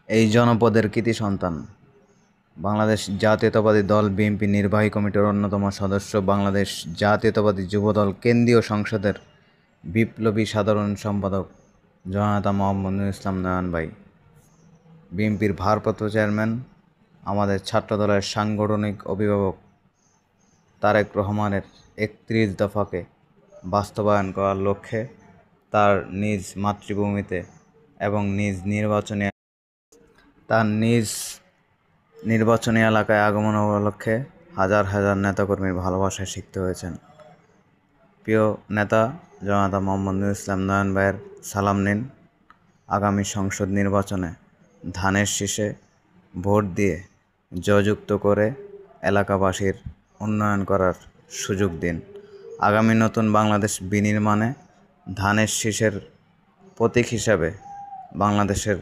এই জনপদের কৃতি সন্তান, বাংলাদেশ জাতীয়তাবাদী দল বিএনপি নির্বাহী কমিটির অন্যতম সদস্য, বাংলাদেশ জাতীয়তাবাদী যুবদল কেন্দ্রীয় সংসদের বিপ্লবী সাধারণ সম্পাদক জননেতা মোহাম্মদ নুরুল ইসলাম নয়ন ভাই, বিএনপির ভারপ্রাপ্ত চেয়ারম্যান, আমাদের ছাত্রদলের সাংগঠনিক অভিভাবক তারেক রহমানের ৩১ দফাকে বাস্তবায়ন করার লক্ষ্যে তার নিজ মাতৃভূমিতে এবং নিজ নির্বাচনী এলাকায় আগমন উপলক্ষে হাজার হাজার নেতাকর্মীর ভালোবাসায় সিক্ত হয়েছেন। প্রিয় নেতা জননেতা মোহাম্মদ নুরুল ইসলাম নয়ন ভাইয়ের সালাম নিন। আগামী সংসদ নির্বাচনে ধানের শীষে ভোট দিয়ে জয়যুক্ত করে এলাকাবাসীর উন্নয়ন করার সুযোগ দিন। আগামী নতুন বাংলাদেশ বিনির্মাণে ধানের শীষের প্রতীক হিসাবে বাংলাদেশের